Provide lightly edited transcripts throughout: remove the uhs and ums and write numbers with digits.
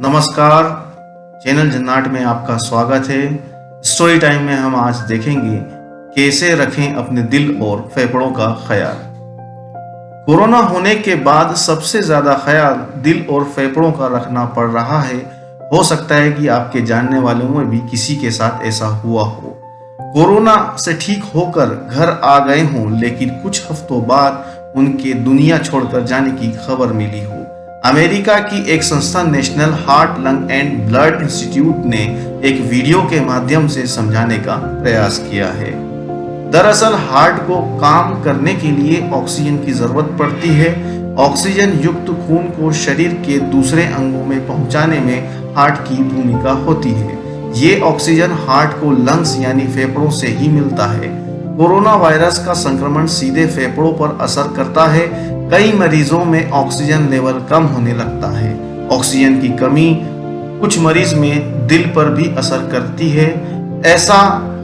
नमस्कार, चैनल जन्नाट में आपका स्वागत है। स्टोरी टाइम में हम आज देखेंगे कैसे रखें अपने दिल और फेफड़ों का ख्याल। कोरोना होने के बाद सबसे ज्यादा ख्याल दिल और फेफड़ों का रखना पड़ रहा है। हो सकता है कि आपके जानने वालों में भी किसी के साथ ऐसा हुआ हो। कोरोना से ठीक होकर घर आ गए हों, लेकिन कुछ हफ्तों बाद उनके दुनिया छोड़कर जाने की खबर मिली हो। अमेरिका की एक संस्था national heart lung and blood institute ने एक वीडियो के माध्यम से समझाने का प्रयास किया है। दरअसल हार्ट को काम करने के लिए ऑक्सीजन की जरूरत पड़ती है। ऑक्सीजन युक्त खून को शरीर के दूसरे अंगों में पहुंचाने में हार्ट की भूमिका होती है। ये ऑक्सीजन हार्ट को लंग्स यानी फेफड़ों से ही मिलता है। कोरोना वायरस का संक्रमण सीधे फेफड़ों पर असर करता है। कई मरीजों में ऑक्सीजन लेवल कम होने लगता है। ऑक्सीजन की कमी कुछ मरीज में दिल पर भी असर करती है। ऐसा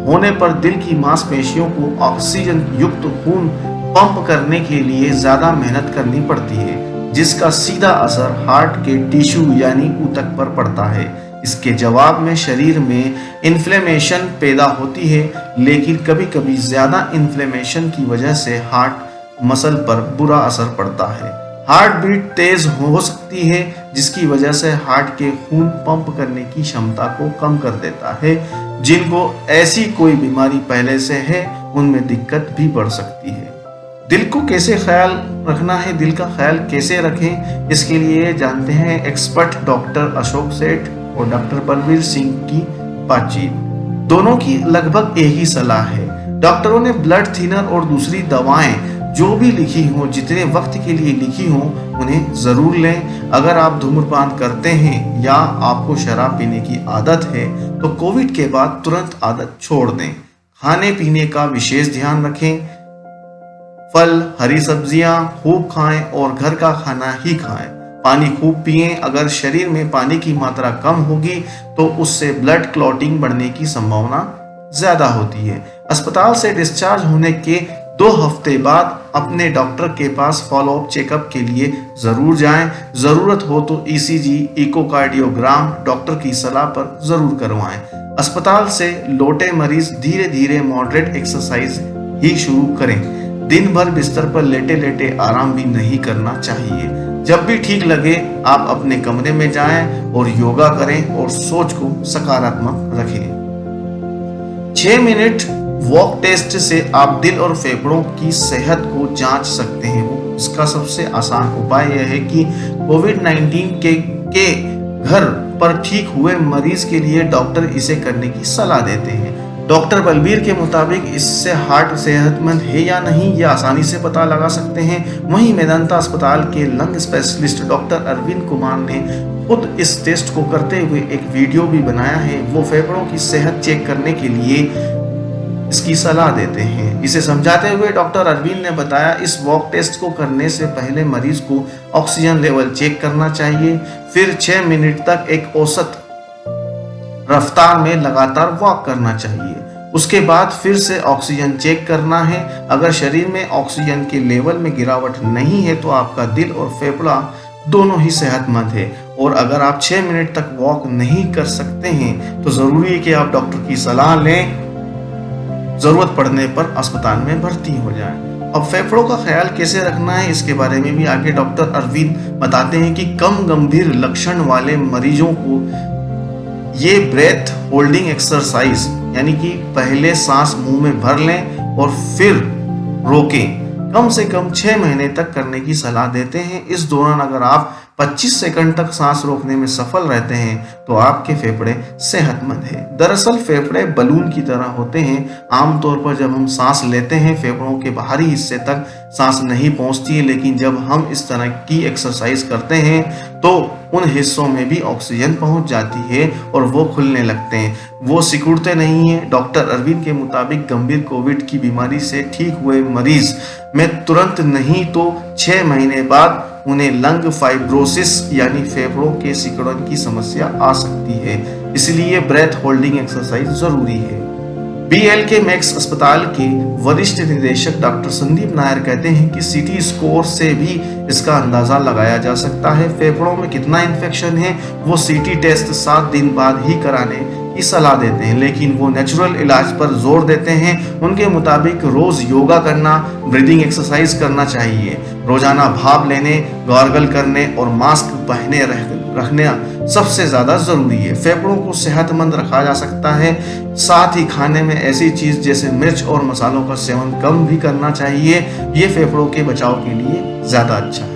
होने पर दिल की मांसपेशियों को ऑक्सीजन युक्त खून पंप करने के लिए ज्यादा मेहनत करनी पड़ती है, जिसका सीधा असर हार्ट के टिश्यू यानी ऊतक पर पड़ता है। इसके जवाब में शरीर में इन्फ्लेमेशन पैदा होती है, लेकिन कभी कभी ज्यादा इन्फ्लेमेशन की वजह से हार्ट मसल पर बुरा असर पड़ता है। हार्ट बीट तेज हो सकती है, जिसकी वजह से हार्ट के खून पंप करने की क्षमता को कम कर देता है। जिनको ऐसी कोई बीमारी पहले से है, उनमें दिक्कत भी बढ़ सकती है। दिल को कैसे ख्याल रखना है, दिल का ख्याल कैसे रखें, इसके लिए जानते हैं एक्सपर्ट डॉक्टर अशोक सेठ और डॉक्टर बलवीर सिंह की बातचीत। दोनों की लगभग एक ही सलाह है। डॉक्टरों ने ब्लड थिनर और दूसरी दवाएं जो भी लिखी हो, जितने वक्त के लिए लिखी हो, उन्हें जरूर लें। अगर आप धूम्रपान करते हैं या आपको शराब पीने की आदत है, तो कोविड के बाद तुरंत आदत छोड़ दें। खाने पीने का विशेष ध्यान रखें। फल, हरी सब्जियां खूब खाएं और घर का खाना ही खाएं। पानी खूब पिएं। अगर शरीर में पानी की मात्रा कम होगी तो उससे ब्लड क्लॉटिंग बढ़ने की संभावना ज्यादा होती है। अस्पताल से डिस्चार्ज होने के 2 हफ्ते बाद अपने डॉक्टर के पास फॉलोअप चेकअप के लिए जरूर जाएं। जरूरत हो तो ईसीजी, इकोकार्डियोग्राम डॉक्टर की सलाह पर जरूर करवाएं। अस्पताल से लौटे मरीज धीरे धीरे मॉडरेट एक्सरसाइज ही शुरू करें। दिन भर बिस्तर पर लेटे लेटे आराम भी नहीं करना चाहिए। जब भी ठीक लगे आप अपने कमरे में जाएं और योगा करें और सोच को सकारात्मक रखें। 6 मिनट वॉक टेस्ट से आप दिल और फेफड़ों की सेहत को जांच सकते हैं। इसका सबसे आसान उपाय यह है कि कोविड-19 के घर पर ठीक हुए मरीज के लिए डॉक्टर इसे करने की सलाह देते हैं। डॉक्टर बलबीर के मुताबिक इससे हार्ट सेहतमंद है या नहीं, यह आसानी से पता लगा सकते हैं। वहीं मेदांता अस्पताल के lung specialist doctor Arvind Kumar ने खुद इस टेस्ट को करते हुए एक वीडियो भी बनाया है। वो फेफड़ों की सेहत चेक करने के लिए इसकी सलाह देते हैं। इसे समझाते हुए डॉक्टर अरविंद ने बताया, इस वॉक टेस्ट को करने से पहले मरीज को ऑक्सीजन लेवल चेक करना चाहिए। फिर 6 मिनट तक एक औसत रफ्तार में लगातार वॉक करना चाहिए। उसके बाद फिर से ऑक्सीजन चेक करना है। अगर शरीर में ऑक्सीजन के लेवल में गिरावट नहीं है तो आपका दिल और फेफड़ा दोनों ही सेहतमंद है। और अगर आप 6 मिनट तक वॉक नहीं कर सकते हैं तो जरूरी है कि आप डॉक्टर की सलाह लें। जरूरत पड़ने पर अस्पताल में भर्ती हो जाएं। अब फेफड़ों का ख्याल कैसे रखना है, इसके बारे में भी आगे डॉक्टर अरविंद बताते हैं कि कम गंभीर लक्षण वाले मरीजों को ये ब्रेथ होल्डिंग एक्सरसाइज यानी कि पहले सांस मुंह में भर लें और फिर रोकें, कम से कम 6 महीने तक करने की सलाह देते हैं। इस दौरान अगर आप 25 सेकंड तक सांस रोकने में सफल रहते हैं तो आपके फेफड़े सेहतमंद हैं। दरअसल फेफड़े बलून की तरह होते हैं। आमतौर पर जब हम सांस लेते हैं फेफड़ों के बाहरी हिस्से तक सांस नहीं पहुंचती है, लेकिन जब हम इस तरह की एक्सरसाइज करते हैं तो उन हिस्सों में भी ऑक्सीजन पहुंच जाती है और वो खुलने लगते हैं, वो सिकुड़ते नहीं है। डॉक्टर अरविंद के मुताबिक गंभीर कोविड की बीमारी से ठीक हुए मरीज में तुरंत नहीं तो 6 महीने बाद उन्हें लंग फाइब्रोसिस यानी फेफड़ों के सिकुड़न की समस्या आ सकती है। इसलिए ब्रेथ होल्डिंग एक्सरसाइज जरूरी है। BLK मैक्स अस्पताल के वरिष्ठ निदेशक डॉक्टर संदीप नायर कहते हैं कि सीटी स्कोर से भी इसका अंदाजा लगाया जा सकता है। फेफड़ों में कितना इन्फेक्शन है वो सीटी टेस्ट 7 दिन बाद ही कराने की सलाह देते हैं, लेकिन वो नेचुरल इलाज पर जोर देते हैं। उनके मुताबिक रोज योगा करना, ब्रीदिंग एक्सरसाइज करना चाहिए, रोजाना भाप लेने, गार्गल करने और मास्क पहने रखना सबसे ज्यादा जरूरी है। फेफड़ों को सेहतमंद रखा जा सकता है। साथ ही खाने में ऐसी चीज जैसे मिर्च और मसालों का सेवन कम भी करना चाहिए। ये फेफड़ों के बचाव के लिए ज्यादा अच्छा है।